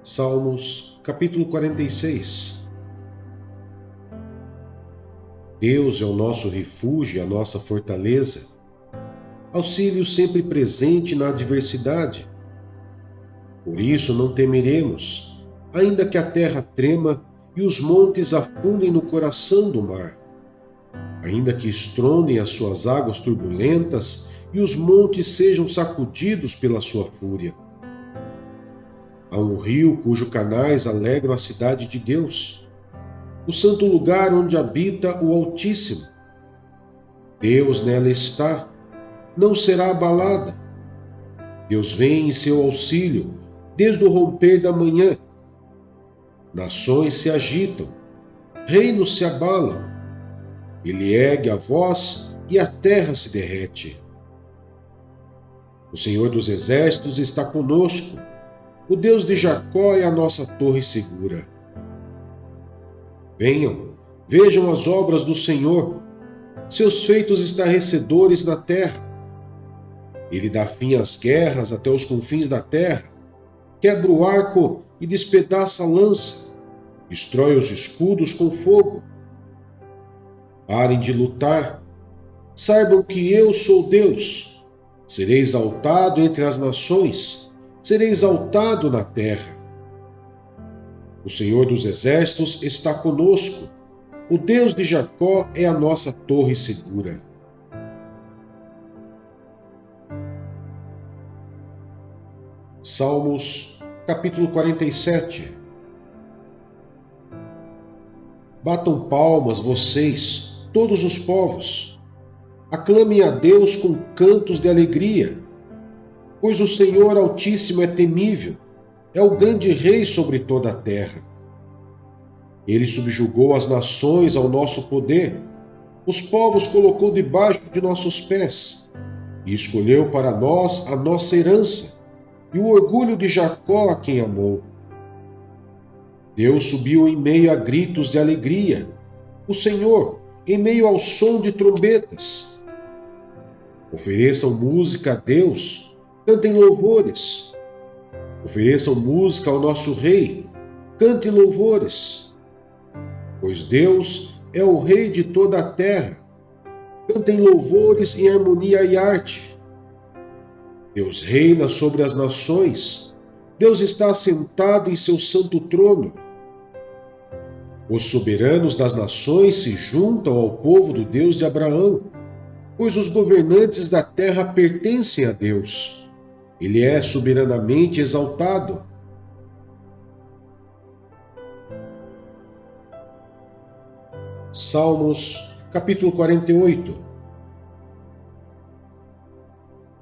Salmos, capítulo 46. Deus é o nosso refúgio e a nossa fortaleza, auxílio sempre presente na adversidade. Por isso não temeremos, ainda que a terra trema e os montes afundem no coração do mar, ainda que estrondem as suas águas turbulentas e os montes sejam sacudidos pela sua fúria. Há um rio cujos canais alegram a cidade de Deus, o santo lugar onde habita o Altíssimo. Deus nela está, não será abalada. Deus vem em seu auxílio desde o romper da manhã. Nações se agitam, reinos se abalam. Ele ergue a voz e a terra se derrete. O Senhor dos Exércitos está conosco. O Deus de Jacó é a nossa torre segura. Venham, vejam as obras do Senhor, seus feitos estarrecedores na terra. Ele dá fim às guerras até os confins da terra, quebra o arco e despedaça a lança, destrói os escudos com fogo. Parem de lutar, saibam que eu sou Deus. Serei exaltado entre as nações, serei exaltado na terra. O Senhor dos Exércitos está conosco. O Deus de Jacó é a nossa torre segura. Salmos, capítulo 47. Batam palmas vocês, todos os povos. Aclamem a Deus com cantos de alegria, pois o Senhor Altíssimo é temível, é o grande Rei sobre toda a terra. Ele subjugou as nações ao nosso poder, os povos colocou debaixo de nossos pés, e escolheu para nós a nossa herança, e o orgulho de Jacó a quem amou. Deus subiu em meio a gritos de alegria, o Senhor em meio ao som de trombetas. Ofereçam música a Deus, cantem louvores. Ofereçam música ao nosso Rei, cantem louvores. Pois Deus é o Rei de toda a terra. Cantem louvores em harmonia e arte. Deus reina sobre as nações. Deus está assentado em seu santo trono. Os soberanos das nações se juntam ao povo do Deus de Abraão, pois os governantes da terra pertencem a Deus. Ele é soberanamente exaltado. Salmos, capítulo 48.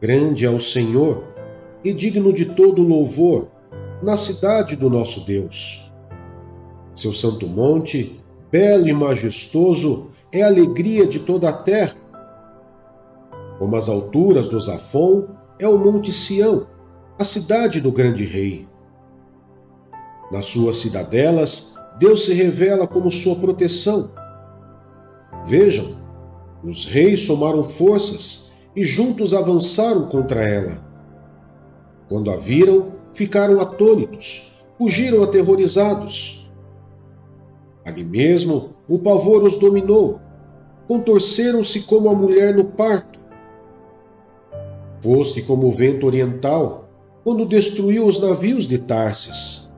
Grande é o Senhor e digno de todo louvor na cidade do nosso Deus. Seu santo monte, belo e majestoso, é a alegria de toda a terra. Como as alturas do Zafon, é o monte Sião, a cidade do grande rei. Nas suas cidadelas, Deus se revela como sua proteção. Vejam, os reis somaram forças e juntos avançaram contra ela. Quando a viram, ficaram atônitos, fugiram aterrorizados. Ali mesmo, o pavor os dominou, contorceram-se como a mulher no parto. Foste como o vento oriental, quando destruiu os navios de Tarsis.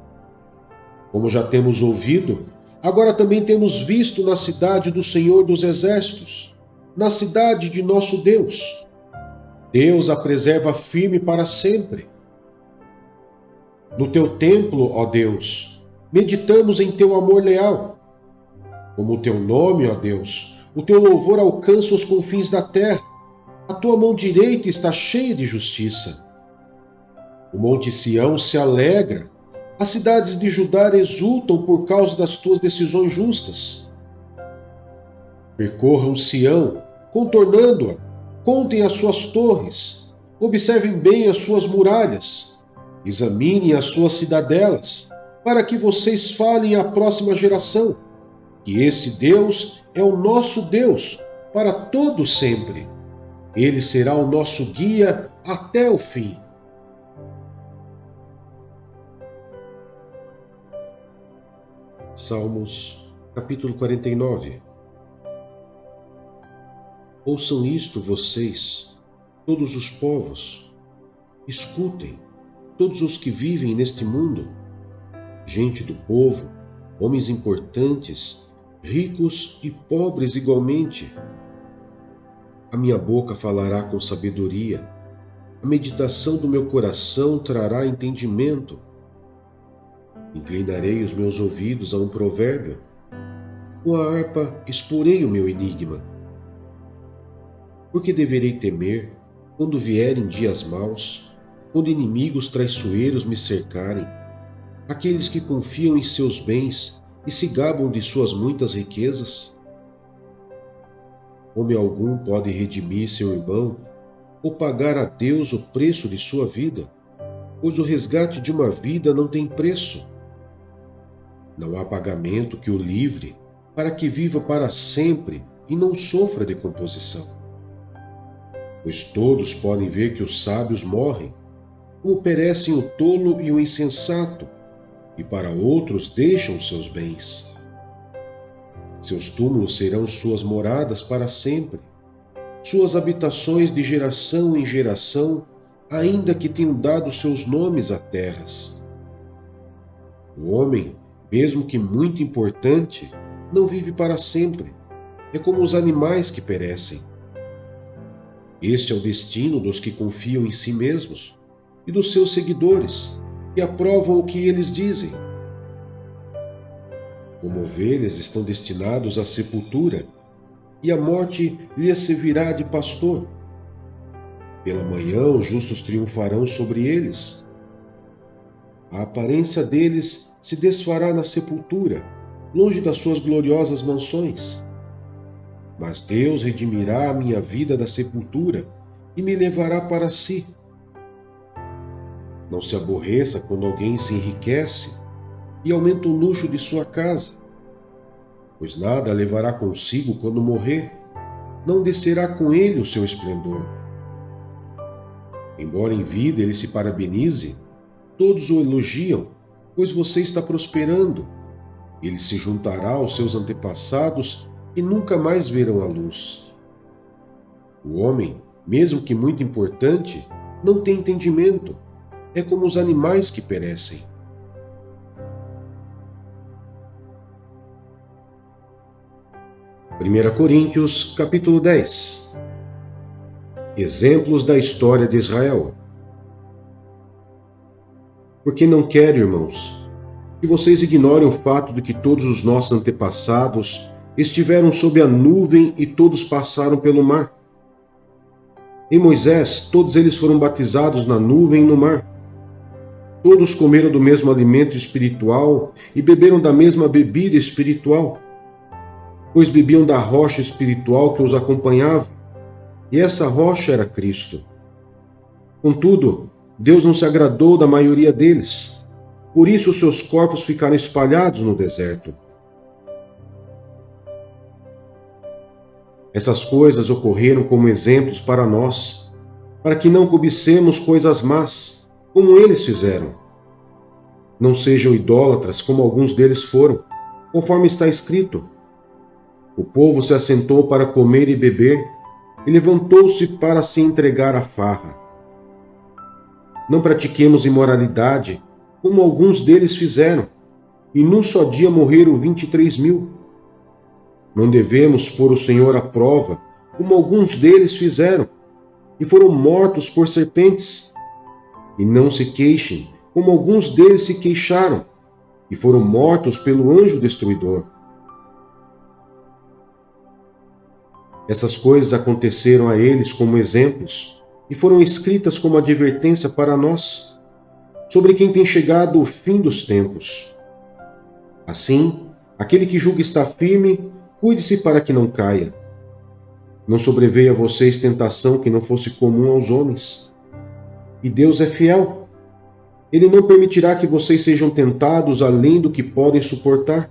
Como já temos ouvido, agora também temos visto na cidade do Senhor dos Exércitos, na cidade de nosso Deus. Deus a preserva firme para sempre. No teu templo, ó Deus, meditamos em teu amor leal. Como o teu nome, ó Deus, o teu louvor alcança os confins da terra. A tua mão direita está cheia de justiça. O monte Sião se alegra, as cidades de Judá exultam por causa das tuas decisões justas. Percorram Sião, contornando-a, contem as suas torres, observem bem as suas muralhas, examinem as suas cidadelas, para que vocês falem à próxima geração, que esse Deus é o nosso Deus, para todo sempre. Ele será o nosso guia até o fim. Salmos, capítulo 49. Ouçam isto, vocês, todos os povos. Escutem, todos os que vivem neste mundo. Gente do povo, homens importantes, ricos e pobres igualmente. A minha boca falará com sabedoria. A meditação do meu coração trará entendimento. Inclinarei os meus ouvidos a um provérbio. Com a harpa exporei o meu enigma. Porque deverei temer quando vierem dias maus, quando inimigos traiçoeiros me cercarem, aqueles que confiam em seus bens e se gabam de suas muitas riquezas? Homem algum pode redimir seu irmão ou pagar a Deus o preço de sua vida, pois o resgate de uma vida não tem preço. Não há pagamento que o livre para que viva para sempre e não sofra decomposição. Pois todos podem ver que os sábios morrem, como perecem o tolo e o insensato, e para outros deixam seus bens. Seus túmulos serão suas moradas para sempre, suas habitações de geração em geração, ainda que tenham dado seus nomes a terras. O homem, mesmo que muito importante, não vive para sempre. É como os animais que perecem. Este é o destino dos que confiam em si mesmos e dos seus seguidores, que aprovam o que eles dizem. Como ovelhas estão destinados à sepultura, e a morte lhes servirá de pastor. Pela manhã os justos triunfarão sobre eles. A aparência deles se desfará na sepultura, longe das suas gloriosas mansões. Mas Deus redimirá a minha vida da sepultura e me levará para si. Não se aborreça quando alguém se enriquece e aumenta o luxo de sua casa, pois nada levará consigo quando morrer, não descerá com ele o seu esplendor. Embora em vida ele se parabenize, todos o elogiam, pois você está prosperando. Ele se juntará aos seus antepassados e nunca mais verão a luz. O homem, mesmo que muito importante, não tem entendimento. É como os animais que perecem. Primeira Coríntios, capítulo 10. Exemplos da história de Israel. Porque não quero, irmãos, que vocês ignorem o fato de que todos os nossos antepassados estiveram sob a nuvem e todos passaram pelo mar. Em Moisés, todos eles foram batizados na nuvem e no mar. Todos comeram do mesmo alimento espiritual e beberam da mesma bebida espiritual, pois bebiam da rocha espiritual que os acompanhava, e essa rocha era Cristo. Contudo, Deus não se agradou da maioria deles, por isso seus corpos ficaram espalhados no deserto. Essas coisas ocorreram como exemplos para nós, para que não cobicemos coisas más, como eles fizeram. Não sejam idólatras, como alguns deles foram, conforme está escrito. O povo se assentou para comer e beber, e levantou-se para se entregar à farra. Não pratiquemos imoralidade, como alguns deles fizeram, e num só dia morreram 23.000. Não devemos pôr o Senhor à prova, como alguns deles fizeram, e foram mortos por serpentes. E não se queixem, como alguns deles se queixaram, e foram mortos pelo anjo destruidor. Essas coisas aconteceram a eles como exemplos, e foram escritas como advertência para nós, sobre quem tem chegado o fim dos tempos. Assim, aquele que julga estar firme, cuide-se para que não caia. Não sobreveia a vocês tentação que não fosse comum aos homens. E Deus é fiel. Ele não permitirá que vocês sejam tentados além do que podem suportar.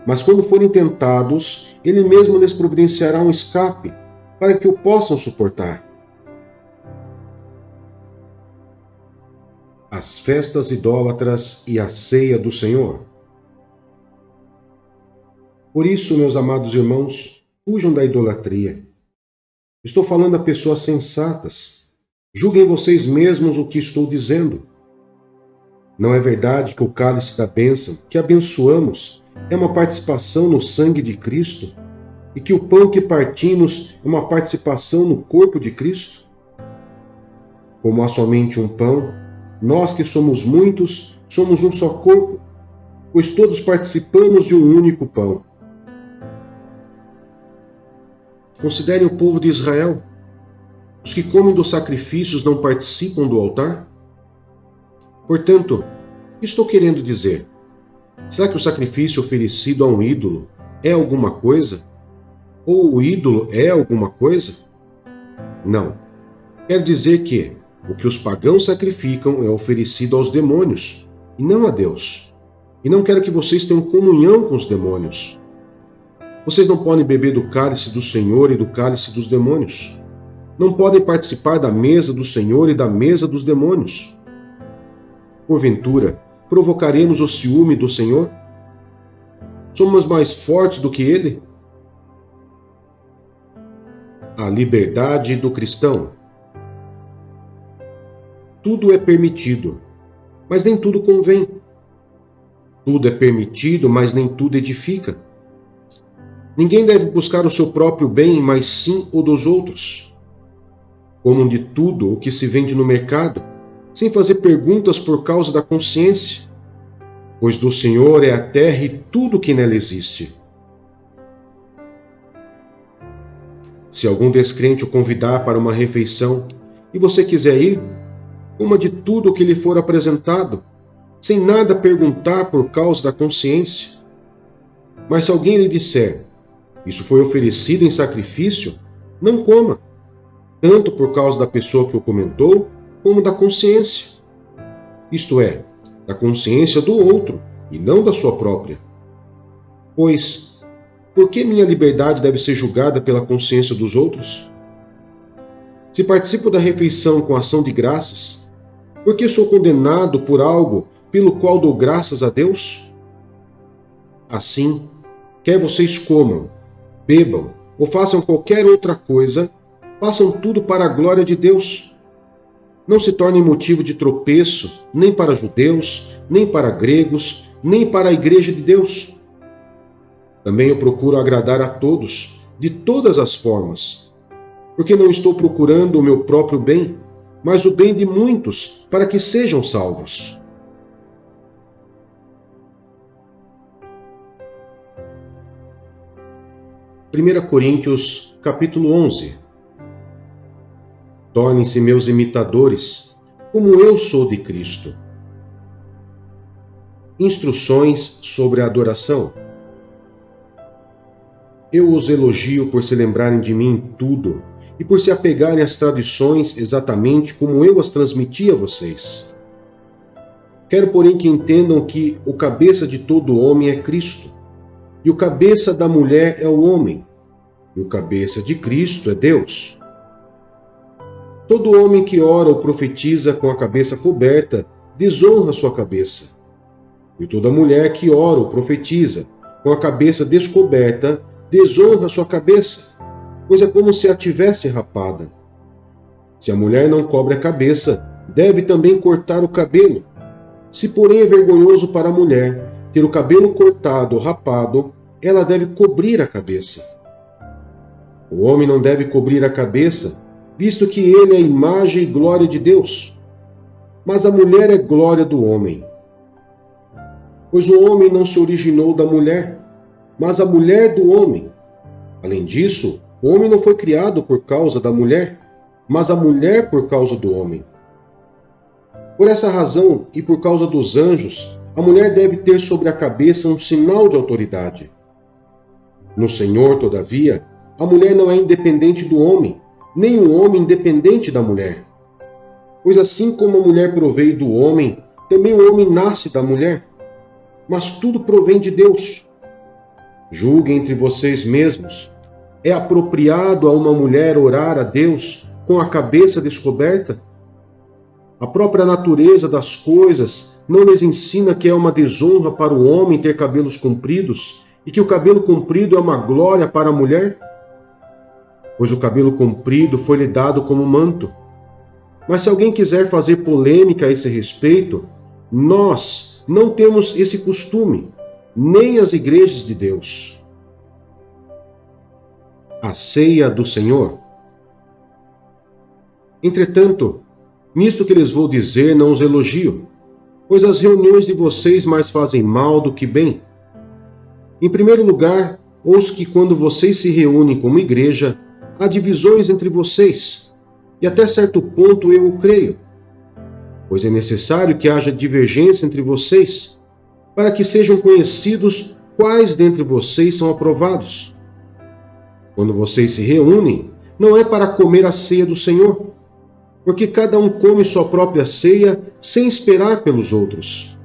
Mas quando forem tentados, Ele mesmo lhes providenciará um escape, para que o possam suportar. As festas idólatras e a ceia do Senhor. Por isso, meus amados irmãos, fujam da idolatria. Estou falando a pessoas sensatas. Julguem vocês mesmos o que estou dizendo. Não é verdade que o cálice da bênção, que abençoamos, é uma participação no sangue de Cristo? E que o pão que partimos é uma participação no corpo de Cristo? Como há somente um pão, nós que somos muitos, somos um só corpo, pois todos participamos de um único pão. Considerem o povo de Israel. Os que comem dos sacrifícios não participam do altar? Portanto, o que estou querendo dizer? Será que o sacrifício oferecido a um ídolo é alguma coisa? Ou o ídolo é alguma coisa? Não. Quer dizer que o que os pagãos sacrificam é oferecido aos demônios, e não a Deus. E não quero que vocês tenham comunhão com os demônios. Vocês não podem beber do cálice do Senhor e do cálice dos demônios. Não podem participar da mesa do Senhor e da mesa dos demônios. Porventura, provocaremos o ciúme do Senhor? Somos mais fortes do que Ele? A liberdade do cristão. Tudo é permitido, mas nem tudo convém. Tudo é permitido, mas nem tudo edifica. Ninguém deve buscar o seu próprio bem, mas sim o dos outros. Comam de tudo o que se vende no mercado, sem fazer perguntas por causa da consciência, pois do Senhor é a terra e tudo que nela existe. Se algum descrente o convidar para uma refeição e você quiser ir, coma de tudo o que lhe for apresentado, sem nada perguntar por causa da consciência. Mas se alguém lhe disser, isso foi oferecido em sacrifício, não coma, tanto por causa da pessoa que o comentou, como da consciência. Isto é, da consciência do outro, e não da sua própria. Pois, por que minha liberdade deve ser julgada pela consciência dos outros? Se participo da refeição com ação de graças, por que sou condenado por algo pelo qual dou graças a Deus? Assim, quer vocês comam, bebam ou façam qualquer outra coisa, façam tudo para a glória de Deus. Não se tornem motivo de tropeço nem para judeus, nem para gregos, nem para a igreja de Deus. Também eu procuro agradar a todos, de todas as formas, porque não estou procurando o meu próprio bem, mas o bem de muitos, para que sejam salvos. Primeira Coríntios, capítulo 11. Tornem-se meus imitadores, como eu sou de Cristo. Instruções sobre a adoração. Eu os elogio por se lembrarem de mim em tudo e por se apegarem às tradições exatamente como eu as transmiti a vocês. Quero, porém, que entendam que o cabeça de todo homem é Cristo, e o cabeça da mulher é o homem, e o cabeça de Cristo é Deus. Todo homem que ora ou profetiza com a cabeça coberta desonra sua cabeça. E toda mulher que ora ou profetiza com a cabeça descoberta desonra sua cabeça, pois é como se a tivesse rapada. Se a mulher não cobre a cabeça, deve também cortar o cabelo. Se, porém, é vergonhoso para a mulher ter o cabelo cortado ou rapado, ela deve cobrir a cabeça. O homem não deve cobrir a cabeça, visto que ele é a imagem e glória de Deus. Mas a mulher é glória do homem. Pois o homem não se originou da mulher, mas a mulher do homem. Além disso, o homem não foi criado por causa da mulher, mas a mulher por causa do homem. Por essa razão e por causa dos anjos, a mulher deve ter sobre a cabeça um sinal de autoridade. No Senhor, todavia, a mulher não é independente do homem, nem o homem independente da mulher. Pois assim como a mulher proveio do homem, também o homem nasce da mulher. Mas tudo provém de Deus. Julguem entre vocês mesmos. É apropriado a uma mulher orar a Deus com a cabeça descoberta? A própria natureza das coisas não lhes ensina que é uma desonra para o homem ter cabelos compridos e que o cabelo comprido é uma glória para a mulher? Pois o cabelo comprido foi-lhe dado como manto. Mas se alguém quiser fazer polêmica a esse respeito, nós não temos esse costume, nem as igrejas de Deus. A ceia do Senhor. Entretanto, nisto que lhes vou dizer, não os elogio, pois as reuniões de vocês mais fazem mal do que bem. Em primeiro lugar, ouço que quando vocês se reúnem como igreja, há divisões entre vocês, e até certo ponto eu o creio, pois é necessário que haja divergência entre vocês, para que sejam conhecidos quais dentre vocês são aprovados. Quando vocês se reúnem, não é para comer a ceia do Senhor, porque cada um come sua própria ceia sem esperar pelos outros.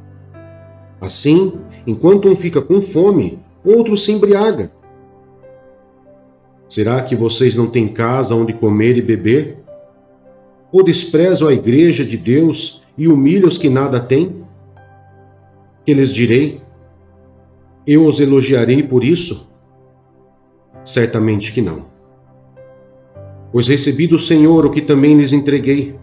Assim, enquanto um fica com fome, outro se embriaga. Será que vocês não têm casa onde comer e beber? Ou desprezam a igreja de Deus e humilham os que nada têm? Que lhes direi? Eu os elogiarei por isso? Certamente que não. Pois recebi do Senhor o que também lhes entreguei.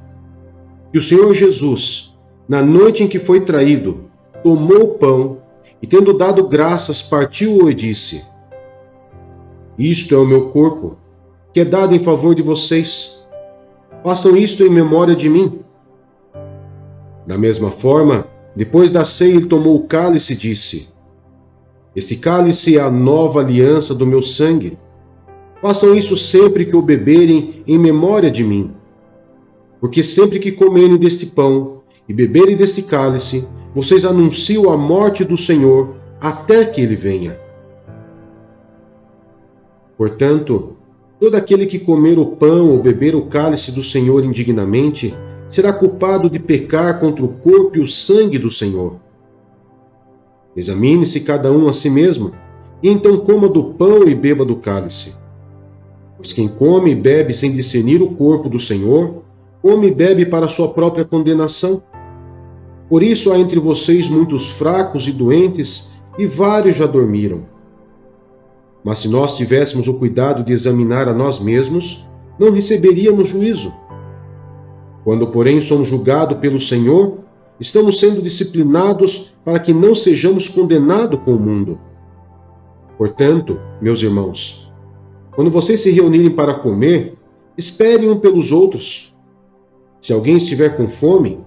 Que o Senhor Jesus, na noite em que foi traído, tomou o pão e, tendo dado graças, partiu-o e disse: Isto é o meu corpo, que é dado em favor de vocês. Façam isto em memória de mim. Da mesma forma, depois da ceia, ele tomou o cálice e disse: Este cálice é a nova aliança do meu sangue. Façam isso sempre que o beberem em memória de mim. Porque sempre que comerem deste pão e beberem deste cálice, vocês anunciam a morte do Senhor até que ele venha. Portanto, todo aquele que comer o pão ou beber o cálice do Senhor indignamente será culpado de pecar contra o corpo e o sangue do Senhor. Examine-se cada um a si mesmo, e então coma do pão e beba do cálice. Pois quem come e bebe sem discernir o corpo do Senhor, come e bebe para sua própria condenação. Por isso há entre vocês muitos fracos e doentes, e vários já dormiram. Mas se nós tivéssemos o cuidado de examinar a nós mesmos, não receberíamos juízo. Quando, porém, somos julgados pelo Senhor, estamos sendo disciplinados para que não sejamos condenados com o mundo. Portanto, meus irmãos, quando vocês se reunirem para comer, esperem um pelos outros. Se alguém estiver com fome,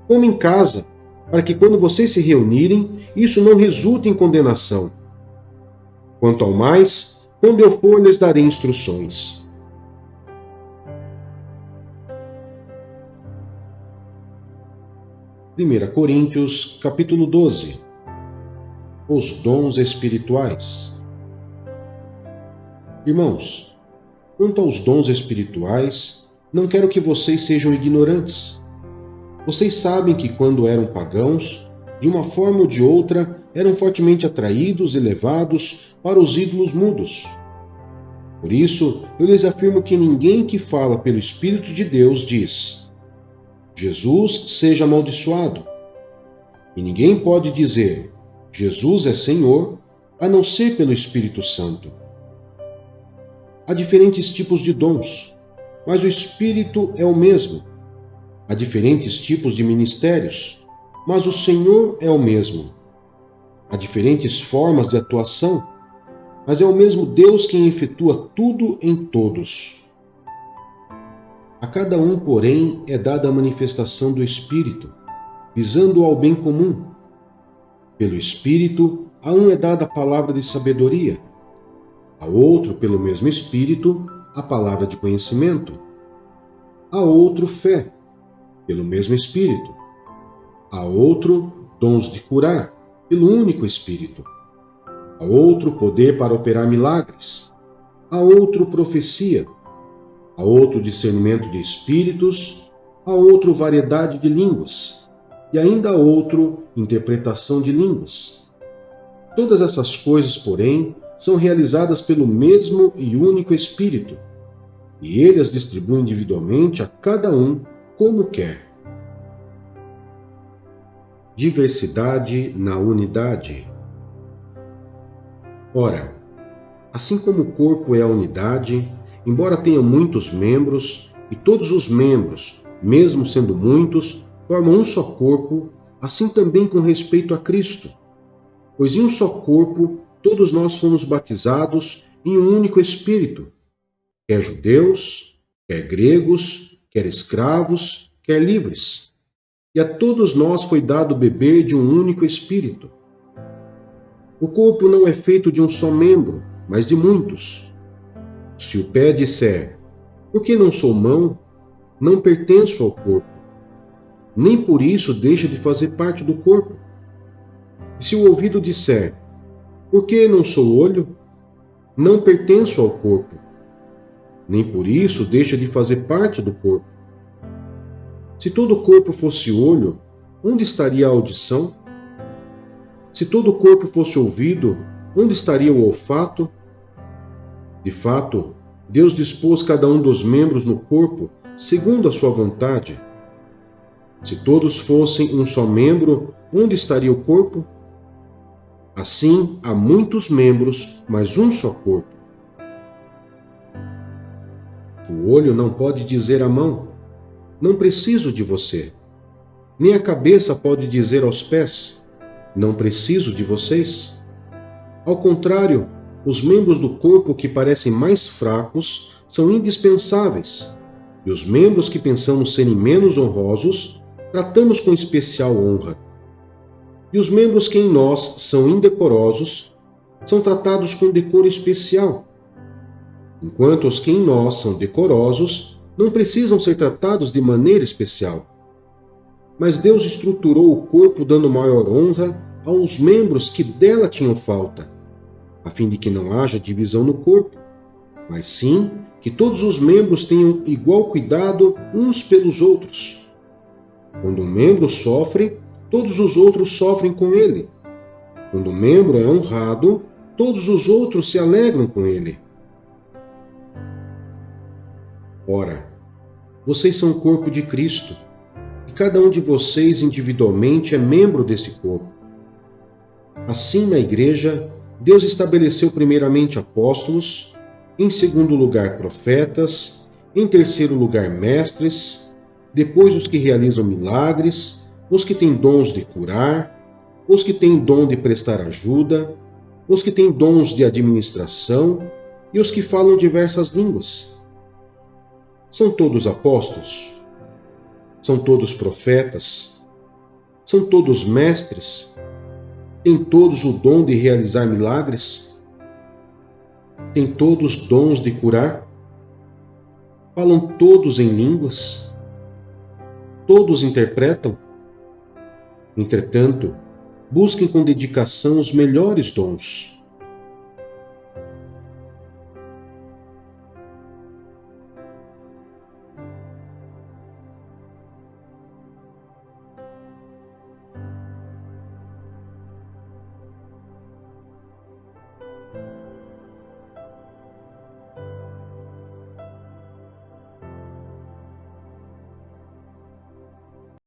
coma em casa, para que quando vocês se reunirem, isso não resulte em condenação. Quanto ao mais, quando eu for, lhes darei instruções. Primeira Coríntios, capítulo 12. Os dons espirituais. Irmãos, quanto aos dons espirituais, não quero que vocês sejam ignorantes. Vocês sabem que quando eram pagãos, de uma forma ou de outra, eram fortemente atraídos e levados para os ídolos mudos. Por isso, eu lhes afirmo que ninguém que fala pelo Espírito de Deus diz: Jesus seja amaldiçoado. E ninguém pode dizer: Jesus é Senhor, a não ser pelo Espírito Santo. Há diferentes tipos de dons, mas o Espírito é o mesmo. Há diferentes tipos de ministérios, mas o Senhor é o mesmo. Há diferentes formas de atuação, mas é o mesmo Deus quem efetua tudo em todos. A cada um, porém, é dada a manifestação do Espírito, visando ao bem comum. Pelo Espírito, a um é dada a palavra de sabedoria, a outro, pelo mesmo Espírito, a palavra de conhecimento, a outro, fé, pelo mesmo Espírito, a outro, dons de curar, pelo único Espírito, a outro, poder para operar milagres, a outro, profecia, a outro, discernimento de espíritos, a outro, variedade de línguas, e ainda a outro, interpretação de línguas. Todas essas coisas, porém, são realizadas pelo mesmo e único Espírito, e ele as distribui individualmente a cada um como quer. Diversidade na unidade. Ora, assim como o corpo é a unidade, embora tenha muitos membros, e todos os membros, mesmo sendo muitos, formam um só corpo, assim também com respeito a Cristo. Pois em um só corpo todos nós fomos batizados em um único Espírito, quer judeus, quer gregos, quer escravos, quer livres. E a todos nós foi dado beber de um único Espírito. O corpo não é feito de um só membro, mas de muitos. Se o pé disser, por que não sou mão, não pertenço ao corpo, nem por isso deixa de fazer parte do corpo. E se o ouvido disser, por que não sou olho, não pertenço ao corpo, nem por isso deixa de fazer parte do corpo. Se todo o corpo fosse olho, onde estaria a audição? Se todo o corpo fosse ouvido, onde estaria o olfato? De fato, Deus dispôs cada um dos membros no corpo segundo a sua vontade. Se todos fossem um só membro, onde estaria o corpo? Assim, há muitos membros, mas um só corpo. O olho não pode dizer à mão, não preciso de você. Nem a cabeça pode dizer aos pés, não preciso de vocês. Ao contrário, os membros do corpo que parecem mais fracos são indispensáveis, e os membros que pensamos serem menos honrosos, tratamos com especial honra. E os membros que em nós são indecorosos, são tratados com decoro especial, enquanto os que em nós são decorosos não precisam ser tratados de maneira especial. Mas Deus estruturou o corpo dando maior honra aos membros que dela tinham falta, a fim de que não haja divisão no corpo, mas sim que todos os membros tenham igual cuidado uns pelos outros. Quando um membro sofre, todos os outros sofrem com ele. Quando um membro é honrado, todos os outros se alegram com ele. Ora, vocês são o corpo de Cristo, e cada um de vocês individualmente é membro desse corpo. Assim, na Igreja, Deus estabeleceu primeiramente apóstolos, em segundo lugar profetas, em terceiro lugar mestres, depois os que realizam milagres, os que têm dons de curar, os que têm dom de prestar ajuda, os que têm dons de administração e os que falam diversas línguas. São todos apóstolos? São todos profetas? São todos mestres? Têm todos o dom de realizar milagres? Têm todos dons de curar? Falam todos em línguas? Todos interpretam? Entretanto, busquem com dedicação os melhores dons.